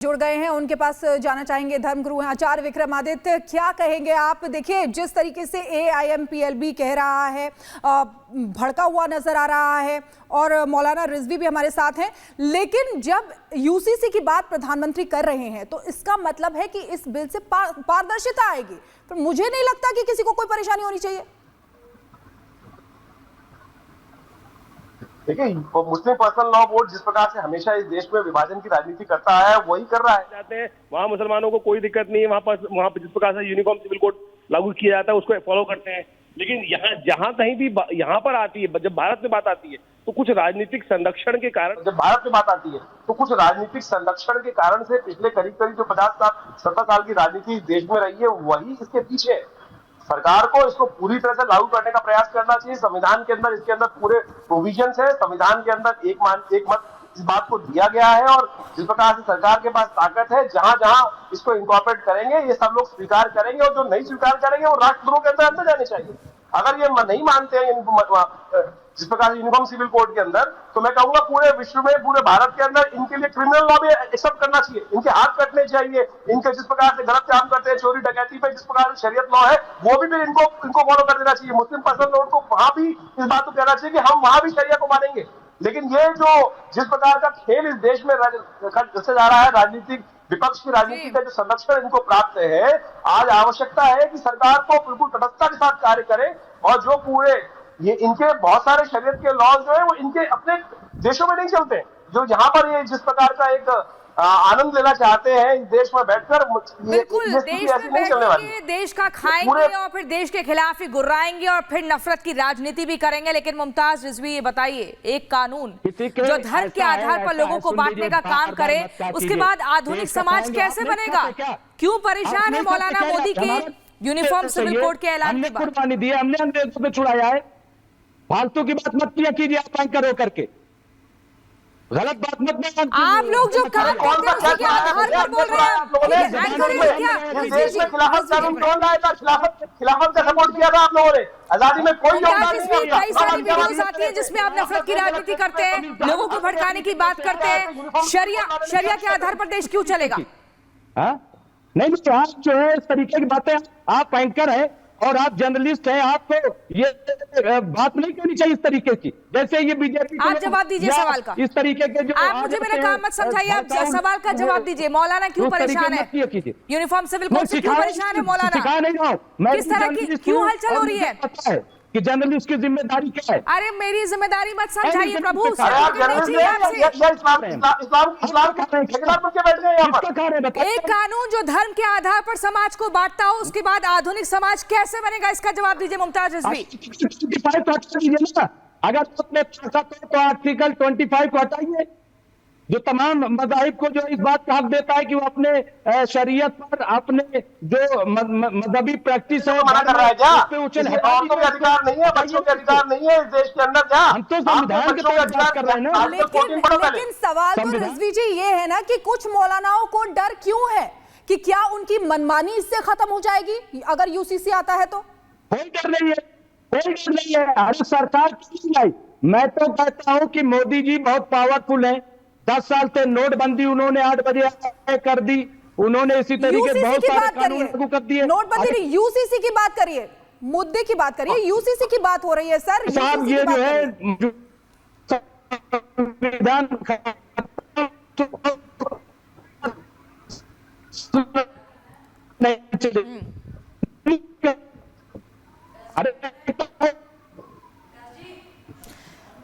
जुड़ गए हैं, उनके पास जाना चाहेंगे। धर्मगुरु हैं आचार्य विक्रमादित्य, क्या कहेंगे आप? देखिए, जिस तरीके से AIMPLB कह रहा है, भड़का हुआ नजर आ रहा है, और मौलाना रिजवी भी हमारे साथ हैं, लेकिन जब UCC की बात प्रधानमंत्री कर रहे हैं तो इसका मतलब है कि इस बिल से पारदर्शिता आएगी। पर मुझे नहीं लगता कि किसी को कोई परेशानी होनी चाहिए। देखिए, मुस्लिम पर्सनल लॉ बोर्ड जिस प्रकार से हमेशा इस देश में विभाजन की राजनीति करता है वही कर रहा है। जाते हैं वहाँ मुसलमानों को कोई दिक्कत नहीं है, वहाँ पर जिस प्रकार से यूनिफॉर्म सिविल कोड लागू किया जाता है उसको फॉलो करते हैं। लेकिन यहाँ जहाँ कहीं भी यहाँ पर आती है, जब भारत में बात आती है तो कुछ राजनीतिक संरक्षण के कारण, जब भारत में बात आती है तो कुछ राजनीतिक संरक्षण के कारण से पिछले करीब करीब जो 50 साल 70 साल की राजनीति इस देश में रही है वही इसके पीछे है। सरकार को इसको पूरी तरह से लागू करने का प्रयास करना चाहिए। संविधान के अंदर इसके अंदर पूरे प्रोविजंस है, संविधान के अंदर एक मत इस बात को दिया गया है, और जिस प्रकार से सरकार के पास ताकत है, जहां जहां इसको इंकॉर्पोरेट करेंगे ये सब लोग स्वीकार करेंगे, और जो नहीं स्वीकार करेंगे वो राष्ट्रद्रोह के अंदर जाने चाहिए। अगर ये नहीं मानते हैं जिस प्रकार यूनिफॉर्म सिविल कोड के अंदर, तो मैं कहूंगा पूरे विश्व में, पूरे भारत के अंदर इनके लिए क्रिमिनल लॉ भी एक्सेप्ट करना चाहिए। इनके हाथ कटने चाहिए, इनके जिस प्रकार से गलत काम करते हैं, चोरी डकैती पे जिस प्रकार से शरीयत लॉ है वो भी फिर इनको फॉलो कर देना चाहिए। मुस्लिम पर्सनल लॉ को वहां भी इस बात को कहना चाहिए कि हम वहां भी शरिया को मानेंगे। लेकिन ये जो जिस प्रकार का खेल इस देश में रचा जा रहा है, राजनीतिक विपक्ष की राजनीति का जो संरक्षण इनको प्राप्त है, आज आवश्यकता है कि सरकार को बिल्कुल तटस्थता के साथ कार्य करे, और जो पूरे ये इनके बहुत सारे शरीयत के लॉज जो है वो इनके अपने देशों में नहीं चलते, जो यहाँ पर ये जिस प्रकार का एक आनंद लेना चाहते हैं इस देश में बैठकर, बिल्कुल देश में बैठेंगे, देश का खाएंगे और फिर देश के खिलाफ ही गुर्राएंगे और फिर नफरत की राजनीति भी करेंगे। लेकिन मुमताज रिजवी, ये बताइए, एक कानून जो धर्म के आधार पर लोगों को बांटने का काम करे, उसके बाद आधुनिक समाज कैसे बनेगा? क्यों परेशान है मौलाना मोदी के यूनिफॉर्म सिविल कोड के ऐलान के बाद? कुर्बानी दी है, हमने अंग्रेजों पे छुड़ाया है। फालतू की बात मत किया कीजिए आप एंकर होकर के, गलत बात मत कीजिए। आप लोग जो काम करते हैं उसके आधार पर बोल रहे हैं। देश में खिलाफत कानून कौन लाया था? खिलाफत का सपोर्ट किया था आप लोगों ने। आजादी में कोई योगदान नहीं दिया। कई सारी वीडियोस आती हैं जिसमें आप नफरत की राजनीति करते हैं, लोगों को भड़काने की बात करते हैं। शरिया के आधार पर देश क्यों चलेगा? नहीं, आप जो है इस तरीके की बातें, आप एंकर हैं और आप जर्नलिस्ट हैं, आपको ये बात नहीं करनी चाहिए इस तरीके की। जैसे ये बीजेपी, आप जवाब दीजिए सवाल का। इस तरीके के जो आप मुझे मेरा काम मत समझाइए, आप सवाल का जवाब दीजिए। मौलाना क्यों परेशान है? यूनिफॉर्म सिविल कोड से क्यों परेशान है मौलाना? सिखा नहीं रहा हूं, किस तरह की क्यों हलचल हो रही है कि जर्नलिस्ट की जिम्मेदारी क्या है? अरे मेरी जिम्मेदारी मत समझाइए प्रभु। एक कानून जो धर्म के आधार पर समाज को बांटता हो, उसके बाद आधुनिक समाज कैसे बनेगा? इसका जवाब दीजिए मुमताज रिजवी। अगर अपने तो आर्टिकल 25 को हटाइए, जो तमाम मज़ाहिब को जो इस बात का हक देता है कि वो अपने शरीयत पर, अपने जो मजहबी प्रैक्टिस है मना कर रहा है क्या? औरतों के अधिकार नहीं है, बच्चों के अधिकार नहीं है इस देश के अंदर क्या? हम तो संविधान के तहत बात कर रहे हैं ना। लेकिन सवाल तो रिजवी जी ये है ना कि कुछ मौलानाओं को डर क्यों है कि क्या उनकी मनमानी इससे खत्म हो जाएगी अगर UCC आता है? तो कोई डर नहीं है, कोई डर नहीं है। अरे सरकार क्यों नहीं? मैं तो कहता हूँ कि मोदी जी बहुत पावरफुल है। 10 साल से नोटबंदी उन्होंने 8 बजे कर दी, उन्होंने इसी तरीके बहुत सारे कानून लागू कर दिए। नोटबंदी नहीं, UCC की बात करिए, मुद्दे की बात करिए। UCC की बात हो रही है सर। साहब ये जो है संविधान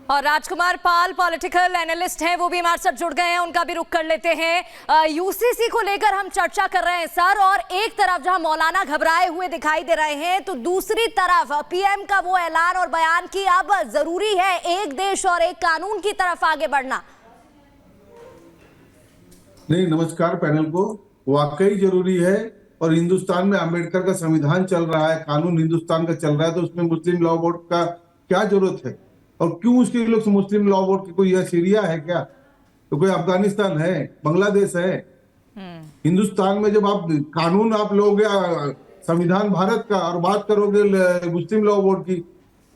और राजकुमार पाल पॉलिटिकल एनालिस्ट हैं, वो भी हमारे साथ जुड़ गए हैं, उनका भी रुख कर लेते हैं। UCC को लेकर हम चर्चा कर रहे हैं सर, और एक तरफ जहां मौलाना घबराए हुए दिखाई दे रहे हैं, तो दूसरी तरफ PM का वो ऐलान और बयान कि अब जरूरी है एक देश और एक कानून की तरफ आगे बढ़ना। नहीं, नमस्कार पैनल को। वाकई जरूरी है, और हिंदुस्तान में अंबेडकर का संविधान चल रहा है, कानून हिंदुस्तान का चल रहा है, तो उसमें मुस्लिम लॉ बोर्ड का क्या जरूरत है? और क्यों उसके लोग मुस्लिम लॉ बोर्ड की, कोई यह सीरिया है क्या? तो कोई अफगानिस्तान है, बांग्लादेश है? हिंदुस्तान में जब आप कानून आप लोगे संविधान भारत का और बात करोगे मुस्लिम लॉ बोर्ड की,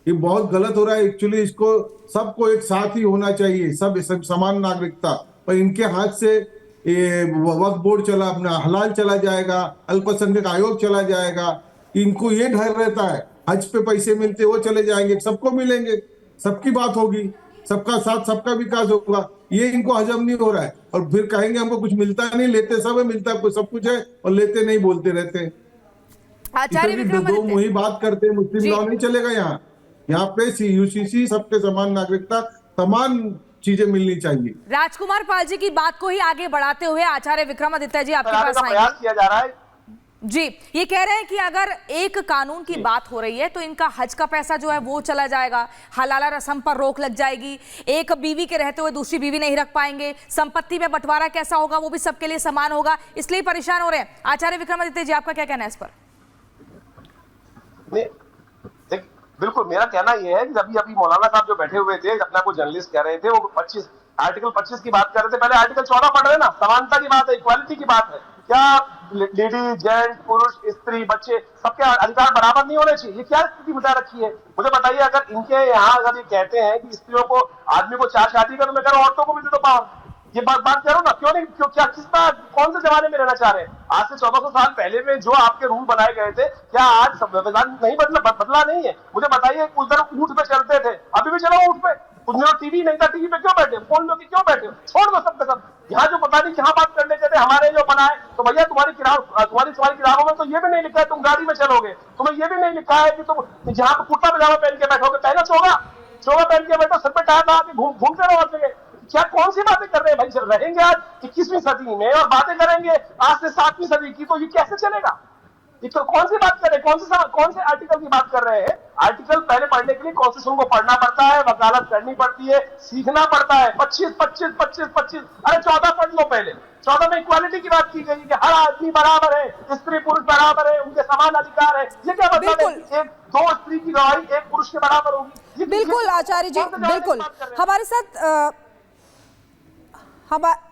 ये बहुत गलत हो रहा है। एक्चुअली इसको सबको एक साथ ही होना चाहिए, सब समान नागरिकता, पर इनके हाथ से ये वक्फ बोर्ड चला, अपना हलाल चला जाएगा, अल्पसंख्यक आयोग चला जाएगा। इनको ये डर रहता है हज पे पैसे मिलते वो चले जाएंगे, सबको मिलेंगे, सबकी बात होगी, सबका साथ सबका विकास होगा। ये इनको हजम नहीं हो रहा है और फिर कहेंगे हमको कुछ मिलता नहीं, लेते सब है, मिलता सब कुछ है और लेते नहीं, बोलते रहते हैं। आचार्य दो विक्रमादित्य, मुही बात करते हैं, मुस्लिम लॉ नहीं चलेगा यहाँ पे यूसीसी सबके समान नागरिकता, समान चीजें मिलनी चाहिए। राजकुमार पाल जी की बात को ही आगे बढ़ाते हुए आचार्य विक्रमादित्य जी आपके पास प्रयास आएंगे। किया जा रहा है जी, ये कह रहे हैं कि अगर एक कानून की बात हो रही है तो इनका हज का पैसा जो है वो चला जाएगा, हलाला रस्म पर रोक लग जाएगी, एक बीवी के रहते हुए दूसरी बीवी नहीं रख पाएंगे, संपत्ति में बंटवारा कैसा होगा वो भी सबके लिए समान होगा, इसलिए परेशान हो रहे हैं। आचार्य विक्रमादित्य जी, आपका क्या कहना है इस पर? बिल्कुल, मेरा कहना यह है कि अभी मौलाना साहब जो बैठे हुए थे, अपना को जर्नलिस्ट कह रहे थे, वो आर्टिकल 25 की बात कर रहे थे। पहले आर्टिकल 14 पढ़ रहे ना, समानता की बात है, इक्वालिटी की बात है। क्या लेडी, जेंट, पुरुष, स्त्री, बच्चे सबके अधिकार बराबर नहीं होने चाहिए? ये क्या स्थिति बता रखी है? मुझे बताइए, अगर इनके यहाँ अगर ये कहते हैं कि स्त्रियों को, आदमी को 4 शादी करो, मैं कह रहा हूं औरतों को भी दे दो पावर। ये बात करो ना, क्यों नहीं? क्यों, क्या, किस बात, कौन से जमाने में रहना चाह रहे हैं? आज से 1400 साल पहले में जो आपके रूल बनाए गए थे, क्या आज संविधान नहीं बदला नहीं है? मुझे बताइए, उधर ऊंट पे चलते थे, अभी भी चलो ऊंट पे। उधर टीवी नहीं था, टीवी पे क्यों बैठे? फोन में क्यों बैठे? छोड़ दो सब सब। यहाँ जो पता नहीं क्या बात करने कहते हमारे जो बनाए, तो भैया तुम्हारी किताबों में तो ये भी नहीं लिखा है तुम गाड़ी में चलोगे, तुम्हें ये भी नहीं लिखा है कि तुम जहाँ पे कुर्ता पजामा पहन के बैठोगे, पहले चोगा पहन के बैठो, सर पे टायर लगा के घूमते रहो हर जगह। क्या कौन सी बातें कर रहे हैं भाई? रहेंगे आज 21वीं सदी में और बातें करेंगे आज से 7वीं सदी की, तो ये कैसे चलेगा? ये तो कौन सी बात कर रहे हैं? कौन से आर्टिकल की बात कर रहे हैं? आर्टिकल पहले पढ़ने के लिए कॉन्स्टिट्यूशन को पढ़ना पड़ता है, वकालत करनी पड़ती है, सीखना पड़ता है। 25 अरे 14 पढ़ लो पहले। 14 में इक्वालिटी की बात की गई कि हर आदमी बराबर है, स्त्री पुरुष बराबर है, उनके समान अधिकार है। ये क्या मतलब है? एक 2 स्त्री की गवाही 1 पुरुष के बराबर होगी? बिल्कुल आचार्य जी, बिल्कुल हमारे साथ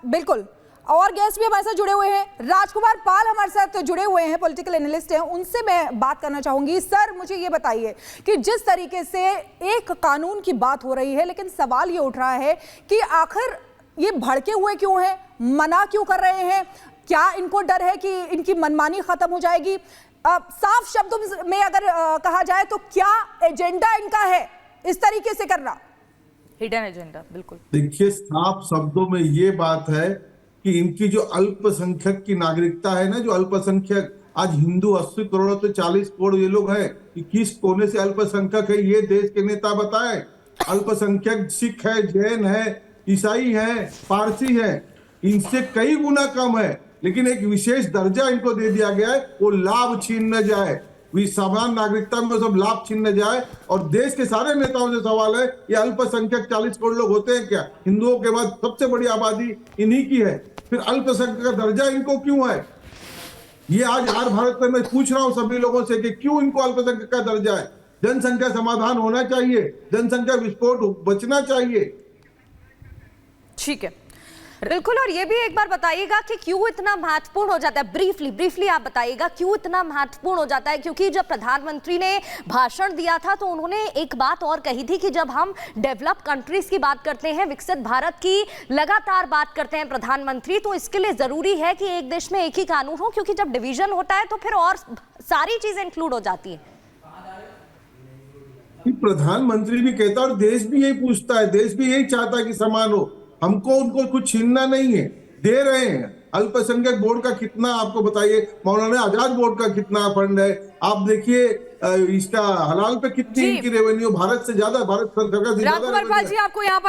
बिल्कुल और गेस्ट भी हमारे साथ जुड़े हुए हैं। राजकुमार पाल हमारे साथ जुड़े हुए हैं, पॉलिटिकल एनालिस्ट हैं, उनसे मैं बात करना चाहूंगी। सर, मुझे ये बताइए कि जिस तरीके से एक कानून की बात हो रही है, लेकिन सवाल ये उठ रहा है कि आखिर ये भड़के हुए क्यों हैं, मना क्यों कर रहे हैं? क्या इनको डर है कि इनकी मनमानी खत्म हो जाएगी? साफ शब्दों में अगर कहा जाए तो क्या एजेंडा इनका है इस तरीके से करना? हिडन एजेंडा, बिल्कुल। देखिए, साफ शब्दों में ये बात है कि इनकी जो अल्पसंख्यक की नागरिकता है ना, जो अल्पसंख्यक, आज हिंदू 80 करोड़ तो 40 करोड़ ये लोग हैं कि किस कोने से अल्पसंख्यक है ये देश के नेता बताए। अल्पसंख्यक सिख है, जैन है, ईसाई है, पारसी है, इनसे कई गुना कम है, लेकिन एक विशेष दर्जा इनको दे दिया गया है, वो लाभ छीन न जाए, समान नागरिकता में सब लाभ छीन न जाए। और देश के सारे नेताओं से सवाल है, ये अल्पसंख्यक 40 करोड़ लोग होते हैं क्या? हिंदुओं के बाद सबसे बड़ी आबादी इन्हीं की है, फिर अल्पसंख्यक का दर्जा इनको क्यों है? ये आज हर भारत में मैं पूछ रहा हूं सभी लोगों से कि क्यों इनको अल्पसंख्यक का दर्जा है? जनसंख्या समाधान होना चाहिए, जनसंख्या विस्फोट बचना चाहिए। ठीक है, बिल्कुल। और ये भी एक बार बताइएगा कि क्यों इतना महत्वपूर्ण हो जाता है, ब्रीफली आप बताइएगा क्यों इतना महत्वपूर्ण हो जाता है? क्योंकि जब प्रधानमंत्री ने भाषण दिया था तो उन्होंने एक बात और कही थी कि जब हम डेवलप कंट्रीज की बात करते हैं, विकसित भारत की लगातार बात करते हैं प्रधानमंत्री, तो इसके लिए जरूरी है कि एक देश में एक ही कानून हो, क्योंकि जब डिवीजन होता है तो फिर और सारी चीजें इंक्लूड हो जाती है। प्रधानमंत्री भी कहता है और देश भी यही पूछता है, देश भी यही चाहता है कि समान हो, हमको उनको कुछ छीनना नहीं है, दे रहे हैं। अल्पसंख्यक बोर्ड का कितना आपको बताइए, मौलाना आजाद बोर्ड का कितना फंड है, आप देखिए इसका हलाल पे कितनी इनकी रेवेन्यू, भारत से ज्यादा, भारत सरकार से ज्यादा। राजकुमार पाल जी, आपको यहाँ